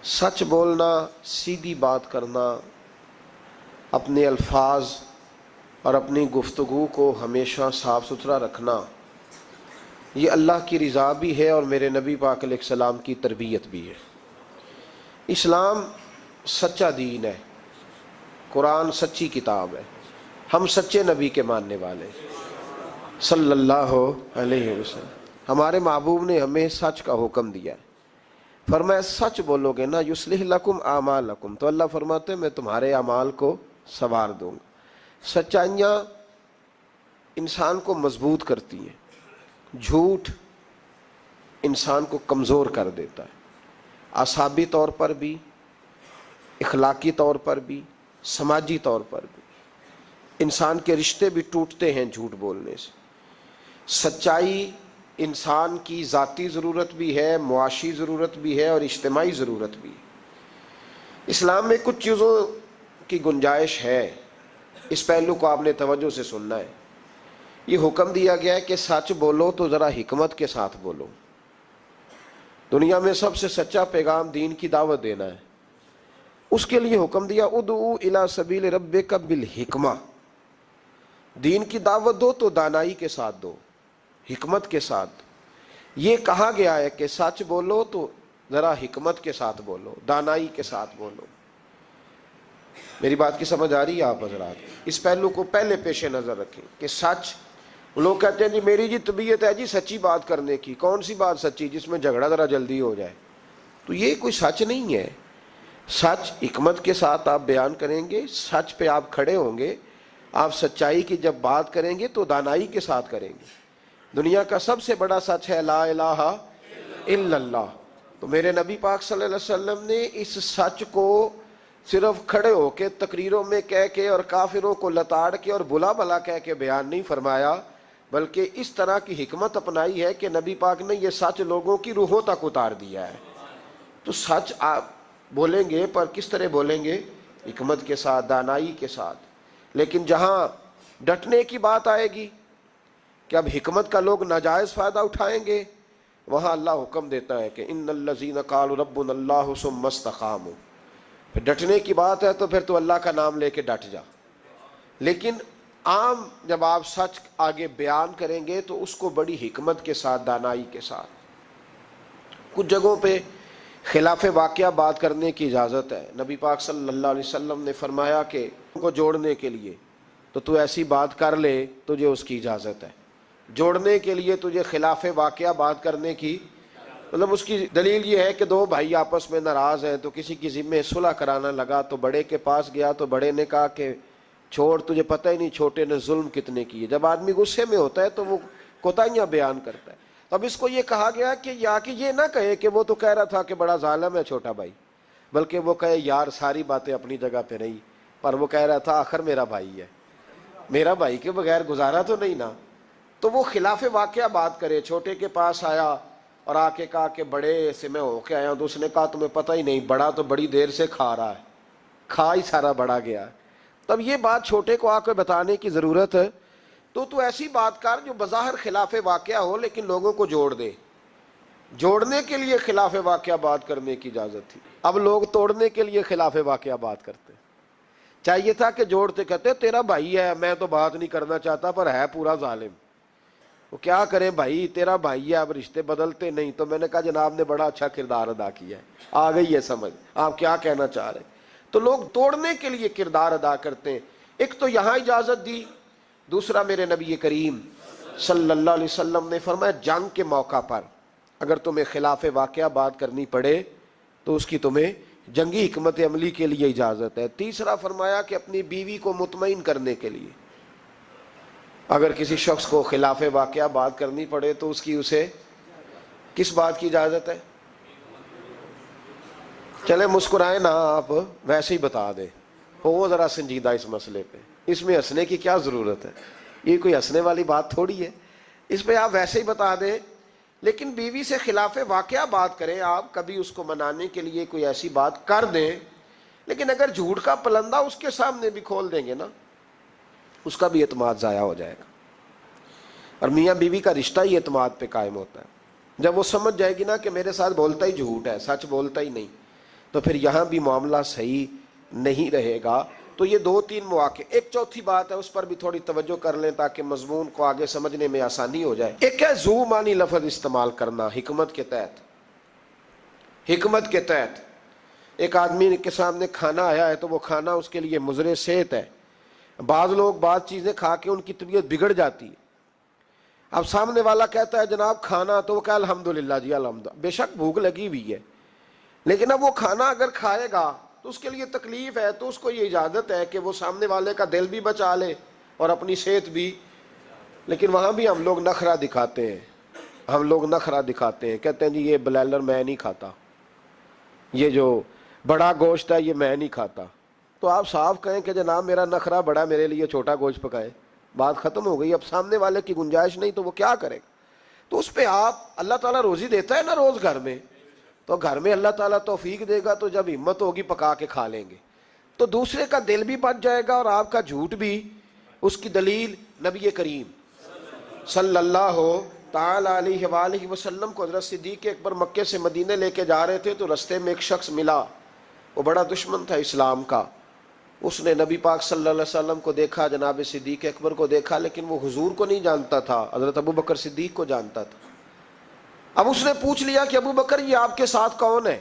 سچ بولنا، سیدھی بات کرنا، اپنے الفاظ اور اپنی گفتگو کو ہمیشہ صاف ستھرا رکھنا، یہ اللہ کی رضا بھی ہے اور میرے نبی پاک علیہ السلام کی تربیت بھی ہے۔ اسلام سچا دین ہے، قرآن سچی کتاب ہے، ہم سچے نبی کے ماننے والے ہیں صلی اللہ علیہ وسلم۔ ہمارے محبوب نے ہمیں سچ کا حکم دیا ہے، فرمایا سچ بولو گے نا یصلح لکم اعمالکم، تو اللہ فرماتے ہیں میں تمہارے اعمال کو سنوار دوں گا۔ سچائیاں انسان کو مضبوط کرتی ہیں، جھوٹ انسان کو کمزور کر دیتا ہے، اعصابی طور پر بھی، اخلاقی طور پر بھی، سماجی طور پر بھی۔ انسان کے رشتے بھی ٹوٹتے ہیں جھوٹ بولنے سے۔ سچائی انسان کی ذاتی ضرورت بھی ہے، معاشی ضرورت بھی ہے اور اجتماعی ضرورت بھی ہے۔ اسلام میں کچھ چیزوں کی گنجائش ہے، اس پہلو کو آپ نے توجہ سے سننا ہے۔ یہ حکم دیا گیا ہے کہ سچ بولو تو ذرا حکمت کے ساتھ بولو۔ دنیا میں سب سے سچا پیغام دین کی دعوت دینا ہے، اس کے لیے حکم دیا ادعو الی سبیل ربک بالحکمہ، دین کی دعوت دو تو دانائی کے ساتھ دو، حکمت کے ساتھ۔ یہ کہا گیا ہے کہ سچ بولو تو ذرا حکمت کے ساتھ بولو، دانائی کے ساتھ بولو۔ میری بات کی سمجھ آ رہی ہے آپ حضرات؟ اس پہلو کو پہلے پیش نظر رکھیں کہ سچ، لوگ کہتے ہیں جی میری جی طبیعت ہے جی سچی بات کرنے کی، کون سی بات سچی جس میں جھگڑا ذرا جلدی ہو جائے، تو یہ کوئی سچ نہیں ہے۔ سچ حکمت کے ساتھ آپ بیان کریں گے، سچ پہ آپ کھڑے ہوں گے، آپ سچائی کی جب بات کریں گے تو دانائی کے ساتھ کریں گے۔ دنیا کا سب سے بڑا سچ ہے لا الہ الا اللہ، تو میرے نبی پاک صلی اللہ علیہ وسلم نے اس سچ کو صرف کھڑے ہو کے تقریروں میں کہہ کے اور کافروں کو لتاڑ کے اور بلا بلا کہہ کے بیان نہیں فرمایا، بلکہ اس طرح کی حکمت اپنائی ہے کہ نبی پاک نے یہ سچ لوگوں کی روحوں تک اتار دیا ہے۔ تو سچ آپ بولیں گے پر کس طرح بولیں گے؟ حکمت کے ساتھ، دانائی کے ساتھ۔ لیکن جہاں ڈٹنے کی بات آئے گی کہ اب حکمت کا لوگ ناجائز فائدہ اٹھائیں گے، وہاں اللہ حکم دیتا ہے کہ ان الذین قالوا ربنا اللہ ثم استقاموا، پھر ڈٹنے کی بات ہے تو پھر تو اللہ کا نام لے کے ڈٹ جا۔ لیکن عام جب آپ سچ آگے بیان کریں گے تو اس کو بڑی حکمت کے ساتھ، دانائی کے ساتھ۔ کچھ جگہوں پہ خلاف واقعہ بات کرنے کی اجازت ہے۔ نبی پاک صلی اللہ علیہ وسلم نے فرمایا کہ کو جوڑنے کے لیے تو ایسی بات کر لے، تجھے اس کی اجازت ہے۔ جوڑنے کے لیے تجھے خلاف واقعہ بات کرنے کی، مطلب اس کی دلیل یہ ہے کہ دو بھائی آپس میں ناراض ہیں تو کسی کی ذمہ صلح کرانا لگا، تو بڑے کے پاس گیا تو بڑے نے کہا کہ چھوڑ، تجھے پتہ ہی نہیں چھوٹے نے ظلم کتنے کیے۔ جب آدمی غصے میں ہوتا ہے تو وہ کوتاہیاں بیان کرتا ہے۔ اب اس کو یہ کہا گیا کہ یہ نہ کہے کہ وہ تو کہہ رہا تھا کہ بڑا ظالم ہے چھوٹا بھائی، بلکہ وہ کہے یار ساری باتیں اپنی جگہ پہ رہی، پر وہ کہہ رہا تھا آخر میرا بھائی ہے، میرا بھائی کے بغیر گزارا تو نہیں نا۔ تو وہ خلاف واقعہ بات کرے، چھوٹے کے پاس آیا اور آ کے کہا کہ بڑے سے میں ہو کے آیا ہوں، تو اس نے کہا تمہیں پتہ ہی نہیں، بڑا تو بڑی دیر سے کھا رہا ہے، کھا ہی سارا بڑا گیا۔ تب یہ بات چھوٹے کو آ کے بتانے کی ضرورت ہے، تو ایسی بات کر جو بظاہر خلاف واقعہ ہو لیکن لوگوں کو جوڑ دے۔ جوڑنے کے لیے خلاف واقعہ بات کرنے کی اجازت تھی، اب لوگ توڑنے کے لیے خلاف واقعہ بات کرتے۔ چاہیے تھا کہ جوڑتے، کہتے تیرا بھائی ہے، میں تو بات نہیں کرنا چاہتا پر ہے پورا ظالم، وہ کیا کریں بھائی، تیرا بھائی ہے، اب رشتے بدلتے نہیں۔ تو میں نے کہا جناب نے بڑا اچھا کردار ادا کیا ہے، آ گئی ہے سمجھ آپ کیا کہنا چاہ رہے ہیں۔ تو لوگ توڑنے کے لیے کردار ادا کرتے ہیں۔ ایک تو یہاں اجازت دی، دوسرا میرے نبی کریم صلی اللہ علیہ وسلم نے فرمایا جنگ کے موقع پر اگر تمہیں خلاف واقعہ بات کرنی پڑے تو اس کی تمہیں جنگی حکمت عملی کے لیے اجازت ہے۔ تیسرا فرمایا کہ اپنی بیوی کو مطمئن کرنے کے لیے اگر کسی شخص کو خلاف واقعہ بات کرنی پڑے تو اسے کس بات کی اجازت ہے؟ چلے مسکرائیں نا آپ، ویسے ہی بتا دیں، ہو ذرا سنجیدہ اس مسئلے پہ، اس میں ہنسنے کی کیا ضرورت ہے، یہ کوئی ہنسنے والی بات تھوڑی ہے، اس پہ آپ ویسے ہی بتا دیں۔ لیکن بیوی سے خلاف واقعہ بات کریں آپ، کبھی اس کو منانے کے لیے کوئی ایسی بات کر دیں، لیکن اگر جھوٹ کا پلندہ اس کے سامنے بھی کھول دیں گے نا، اس کا بھی اعتماد ضائع ہو جائے گا۔ اور میاں بیوی کا رشتہ ہی اعتماد پہ قائم ہوتا ہے۔ جب وہ سمجھ جائے گی نا کہ میرے ساتھ بولتا ہی جھوٹ ہے، سچ بولتا ہی نہیں، تو پھر یہاں بھی معاملہ صحیح نہیں رہے گا. تو یہ 2-3 مواقع. ایک چوتھی بات ہے, اس پر بھی تھوڑی توجہ کر لیں تاکہ مضمون کو آگے سمجھنے میں آسانی ہو جائے. ایک ہے ذو معنی لفظ استعمال کرنا حکمت کے تحت. حکمت کے تحت ایک آدمی کے سامنے کھانا آیا ہے تو وہ کھانا اس کے لیے مضر صحت ہے. بعض لوگ بعض چیزیں کھا کے ان کی طبیعت بگڑ جاتی ہے. اب سامنے والا کہتا ہے جناب کھانا, تو وہ کہا الحمدللہ جی الحمدللہ. بے شک بھوک لگی ہوئی ہے, لیکن اب وہ کھانا اگر کھائے گا تو اس کے لیے تکلیف ہے, تو اس کو یہ اجازت ہے کہ وہ سامنے والے کا دل بھی بچا لے اور اپنی صحت بھی. لیکن وہاں بھی ہم لوگ نخرہ دکھاتے ہیں. ہم لوگ نخرہ دکھاتے ہیں, کہتے ہیں جی یہ بلائلر میں نہیں کھاتا, یہ جو بڑا گوشت ہے یہ میں نہیں کھاتا. تو آپ صاف کہیں کہ جناب میرا نخرہ بڑا, میرے لیے چھوٹا گوشت پکائے, بات ختم ہو گئی. اب سامنے والے کی گنجائش نہیں تو وہ کیا کرے گا؟ تو اس پہ آپ, اللہ تعالیٰ روزی دیتا ہے نا روز گھر میں, تو گھر میں اللہ تعالیٰ توفیق دے گا تو جب ہمت ہوگی پکا کے کھا لیں گے. تو دوسرے کا دل بھی بچ جائے گا اور آپ کا جھوٹ بھی. اس کی دلیل نبی کریم صلی اللہ تعالی علیہ وآلہ وسلم کو حضرت صدیق اکبر مکے سے مدینے لے کے جا رہے تھے, تو رستے میں ایک شخص ملا, وہ بڑا دشمن تھا اسلام کا. اس نے نبی پاک صلی اللہ علیہ وسلم کو دیکھا, جناب صدیق اکبر کو دیکھا, لیکن وہ حضور کو نہیں جانتا تھا, حضرت ابو بکر صدیق کو جانتا تھا. اب اس نے پوچھ لیا کہ ابو بکر یہ آپ کے ساتھ کون ہے؟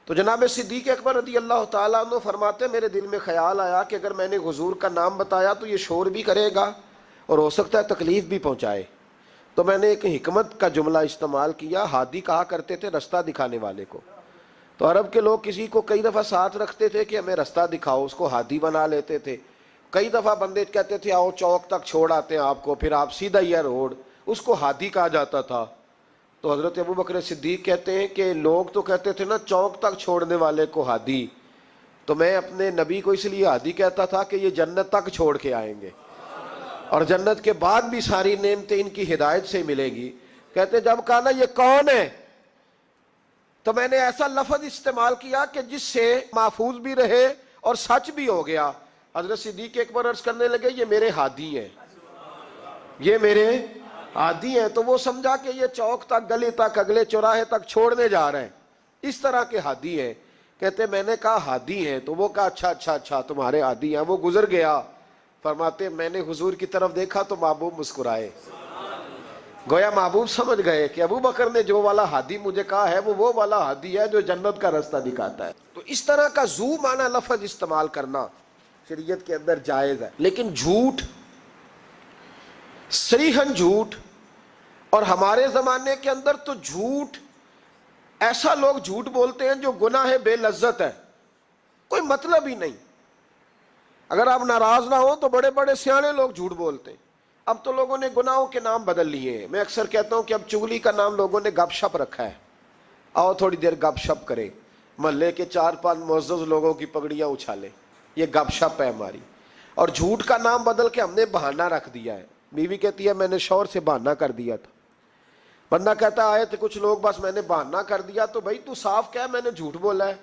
تو جناب صدیق اکبر رضی اللہ تعالیٰ عنہ فرماتے میرے دل میں خیال آیا کہ اگر میں نے حضور کا نام بتایا تو یہ شور بھی کرے گا اور ہو سکتا ہے تکلیف بھی پہنچائے. تو میں نے ایک حکمت کا جملہ استعمال کیا. ہادی کہا کرتے تھے رستہ دکھانے والے کو. تو عرب کے لوگ کسی کو کئی دفعہ ساتھ رکھتے تھے کہ ہمیں رستہ دکھاؤ, اس کو ہادی بنا لیتے تھے. کئی دفعہ بندے کہتے تھے آؤ چوک تک چھوڑ آتے ہیں آپ کو, پھر آپ سیدھا ہی ہے روڈ, اس کو ہادی کہا جاتا تھا. تو حضرت ابو بکر صدیق کہتے ہیں کہ لوگ تو کہتے تھے نا چوک تک چھوڑنے والے کو ہادی, تو میں اپنے نبی کو اس لیے ہادی کہتا تھا کہ یہ جنت تک چھوڑ کے آئیں گے اور جنت کے بعد بھی ساری نعمتیں ان کی ہدایت سے ملے گی. کہتے جب کہا نا یہ کون ہے, تو میں نے ایسا لفظ استعمال کیا کہ جس سے محفوظ بھی رہے اور سچ بھی ہو گیا. حضرت صدیق اکبر عرض کرنے لگے یہ میرے ہادی ہیں, یہ میرے ہادی ہیں. تو وہ سمجھا کہ یہ چوک تک, گلی تک, اگلے چوراہے تک چھوڑنے جا رہے ہیں, اس طرح کے ہادی ہیں. کہتے میں نے کہا ہادی ہیں, تو وہ کہا اچھا اچھا اچھا تمہارے ہادی ہیں. وہ گزر گیا. فرماتے میں نے حضور کی طرف دیکھا تو محبوب مسکرائے, گویا محبوب سمجھ گئے کہ ابو بکر نے جو والا ہادی مجھے کہا ہے وہ والا ہادی ہے جو جنت کا رستہ دکھاتا ہے. تو اس طرح کا ذو معنی لفظ استعمال کرنا شریعت کے اندر جائز ہے. لیکن جھوٹ, صریحاً جھوٹ, اور ہمارے زمانے کے اندر تو جھوٹ, ایسا لوگ جھوٹ بولتے ہیں جو گناہ بے لذت ہے, کوئی مطلب ہی نہیں. اگر آپ ناراض نہ ہو تو بڑے بڑے سیانے لوگ جھوٹ بولتے ہیں. اب تو لوگوں نے گناہوں کے نام بدل لیے ہیں. میں اکثر کہتا ہوں کہ اب چغلی کا نام لوگوں نے گپ شپ رکھا ہے. آؤ تھوڑی دیر گپ شپ کرے, محلے کے 4-5 معزز لوگوں کی پگڑیاں اچھالے, یہ گپ شپ ہے ہماری. اور جھوٹ کا نام بدل کے ہم نے بہانہ رکھ دیا ہے. بیوی کہتی ہے میں نے شوہر سے بہانہ کر دیا تھا. بندہ کہتا آئے تھے کچھ لوگ بس میں نے بہانہ کر دیا. تو بھائی تو صاف کہہ میں نے جھوٹ بولا ہے,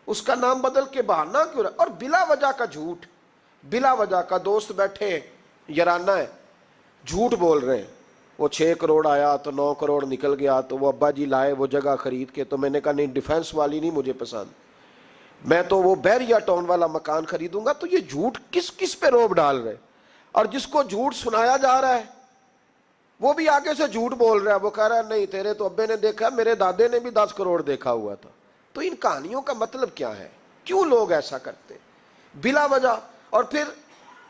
اس کا نام بدل کے بہانہ کیوں رہا؟ اور بلا وجہ کا جھوٹ, بلا وجہ کا. دوست بیٹھے یارانہ ہے, جھوٹ بول رہے ہیں, وہ 6 کروڑ آیا تو 9 کروڑ نکل گیا, تو وہ ابا جی لائے وہ جگہ خرید کے. تو میں نے کہا نہیں ڈیفینس والی نہیں مجھے پسند, میں تو وہ بیریا ٹاؤن والا مکان خریدوں گا. تو یہ جھوٹ کس پہ روب ڈال رہے, اور جس کو جھوٹ سنایا جا رہا ہے وہ بھی آگے سے جھوٹ بول رہا ہے. وہ کہہ رہا ہے نہیں تیرے تو ابے نے دیکھا, میرے دادے نے بھی 10 کروڑ دیکھا ہوا تھا. تو ان کہانیوں کا مطلب کیا ہے؟ کیوں لوگ ایسا کرتے بلا وجہ؟ اور پھر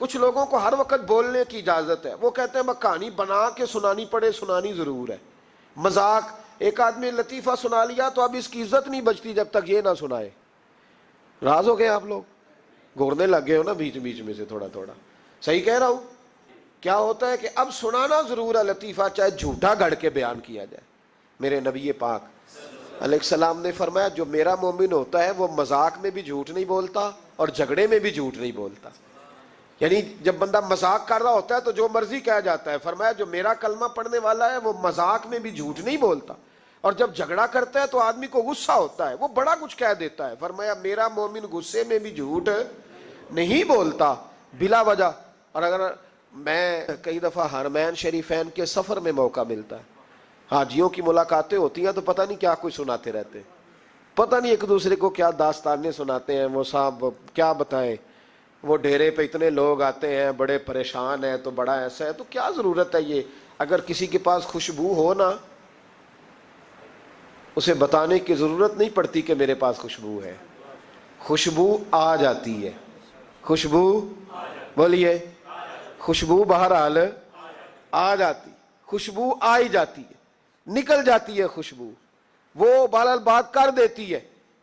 کچھ لوگوں کو ہر وقت بولنے کی اجازت ہے. وہ کہتے ہیں میں کہانی بنا کے سنانی پڑے, سنانی ضرور ہے. مذاق, ایک آدمی لطیفہ سنا لیا تو اب اس کی عزت نہیں بچتی جب تک یہ نہ سنائے. راز ہو گئے آپ لوگ, گھورنے لگ گئے ہو نا بیچ بیچ میں سے تھوڑا تھوڑا. صحیح کہہ رہا ہوں؟ کیا ہوتا ہے کہ اب سنانا ضرور ہے لطیفہ, چاہے جھوٹا گھڑ کے بیان کیا جائے. میرے نبی پاک علیہ السلام نے فرمایا جو میرا مومن ہوتا ہے وہ مذاق میں بھی جھوٹ نہیں بولتا اور جھگڑے میں بھی جھوٹ نہیں بولتا. یعنی جب بندہ مذاق کر رہا ہوتا ہے تو جو مرضی کہہ جاتا ہے. فرمایا جو میرا کلمہ پڑھنے والا ہے وہ مذاق میں بھی جھوٹ نہیں بولتا, اور جب جھگڑا کرتا ہے تو آدمی کو غصہ ہوتا ہے وہ بڑا کچھ کہہ دیتا ہے. فرمایا میرا مومن غصے میں بھی جھوٹ نہیں بولتا بلا وجہ. اور اگر میں کئی دفعہ حرمین شریفین کے سفر میں موقع ملتا ہے, حاجیوں کی ملاقاتیں ہوتی ہیں تو پتہ نہیں کیا کوئی سناتے رہتے. پتہ نہیں ایک دوسرے کو کیا داستانیں سناتے ہیں، وہ صاحب کیا بتائیں، وہ ڈیرے پہ اتنے لوگ آتے ہیں، بڑے پریشان ہیں، تو بڑا ایسا ہے، تو کیا ضرورت ہے یہ؟ اگر کسی کے پاس خوشبو ہو نا، اسے بتانے کی ضرورت نہیں پڑتی کہ میرے پاس خوشبو ہے، خوشبو آ جاتی ہے، خوشبو بولیے، خوشبو بہرحال آ جاتی، خوشبو آئی جاتی ہے، نکل جاتی ہے خوشبو، وہ بہرحال بات کر دیتی ہے۔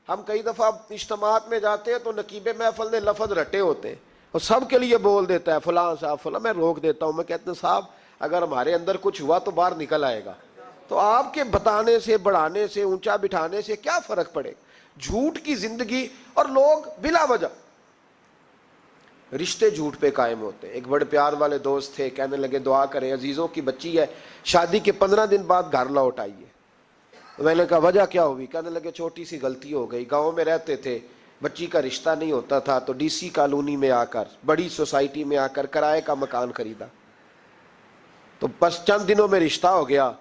ہم کئی دفعہ اجتماعات میں جاتے ہیں تو نقیب محفل نے لفظ رٹے ہوتے ہیں اور سب کے لیے بول دیتا ہے فلاں صاحب فلاں، میں روک دیتا ہوں، میں کہتا ہوں صاحب اگر ہمارے اندر کچھ ہوا تو باہر نکل آئے گا، تو آپ کے بتانے سے، بڑھانے سے، اونچا بٹھانے سے کیا فرق پڑے؟ جھوٹ کی زندگی، اور لوگ بلا وجہ رشتے جھوٹ پہ قائم ہوتے ہیں۔ ایک بڑے پیار والے دوست تھے، کہنے لگے دعا کریں، عزیزوں کی بچی ہے، شادی کے 15 دن بعد گھر لوٹ آئی ہے۔ میں نے کہا وجہ کیا ہوئی؟ کہنے لگے چھوٹی سی غلطی ہو گئی، گاؤں میں رہتے تھے، بچی کا رشتہ نہیں ہوتا تھا، تو ڈی سی کالونی میں آ کر، بڑی سوسائٹی میں آ کر کرائے کا مکان خریدا، تو بس چند دنوں میں رشتہ ہو گیا۔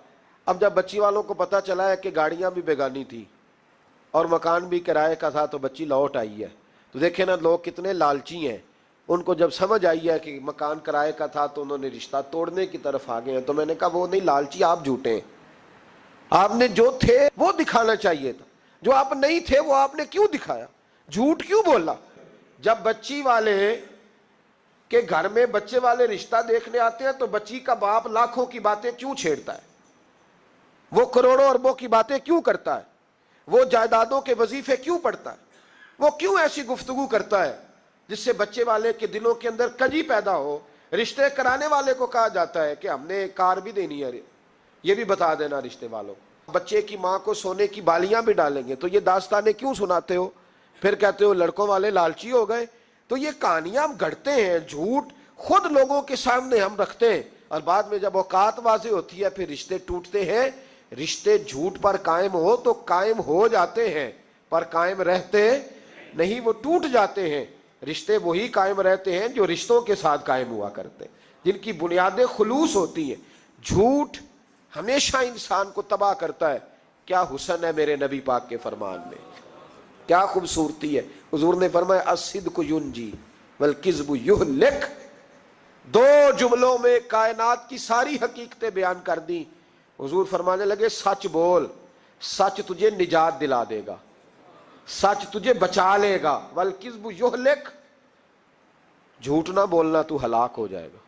اب جب بچی والوں کو پتہ چلا ہے کہ گاڑیاں بھی بیگانی تھی اور مکان بھی کرائے کا تھا، تو بچی لوٹ آئی ہے۔ تو دیکھیں نا لوگ کتنے لالچی ہیں، ان کو جب سمجھ آئی ہے کہ مکان کرائے کا تھا تو انہوں نے رشتہ توڑنے کی طرف آ گئے ہیں۔ تو میں نے کہا وہ نہیں لالچی، آپ جھوٹے ہیں، آپ نے جو تھے وہ دکھانا چاہیے تھا، جو آپ نہیں تھے وہ آپ نے کیوں دکھایا؟ جھوٹ کیوں بولا؟ جب بچی والے کے گھر میں بچے والے رشتہ دیکھنے آتے ہیں تو بچی کا باپ لاکھوں کی باتیں کیوں چھیڑتا ہے؟ وہ کروڑوں اربوں کی باتیں کیوں کرتا ہے؟ وہ جائیدادوں کے وظیفے کیوں پڑھتا ہے؟ وہ کیوں ایسی گفتگو کرتا ہے جس سے بچے والے کے دلوں کے اندر کجی پیدا ہو؟ رشتے کرانے والے کو کہا جاتا ہے کہ ہم نے کار بھی دینی ہے، یہ بھی بتا دینا رشتے والوں، بچے کی ماں کو سونے کی بالیاں بھی ڈالیں گے، تو یہ داستانیں کیوں سناتے ہو؟ پھر کہتے ہو لڑکوں والے لالچی ہو گئے۔ تو یہ کہانیاں ہم گھڑتے ہیں، جھوٹ خود لوگوں کے سامنے ہم رکھتے ہیں، اور بعد میں جب اوقات واضح ہوتی ہے پھر رشتے ٹوٹتے ہیں۔ رشتے جھوٹ پر قائم ہو تو قائم ہو جاتے ہیں، پر قائم رہتے نہیں، وہ ٹوٹ جاتے ہیں۔ رشتے وہی قائم رہتے ہیں جو رشتوں کے ساتھ قائم ہوا کرتے ہیں، جن کی بنیادیں خلوص ہوتی ہیں۔ جھوٹ ہمیشہ انسان کو تباہ کرتا ہے۔ کیا حسن ہے میرے نبی پاک کے فرمان میں، کیا خوبصورتی ہے۔ حضور نے فرمایا الصدق ینجی والکذب یہلک، دو جملوں میں کائنات کی ساری حقیقتیں بیان کر دی۔ حضور فرمانے لگے سچ بول، سچ تجھے نجات دلا دے گا، سچ تجھے بچا لے گا، والکذب یہلک، جھوٹ نہ بولنا تو ہلاک ہو جائے گا۔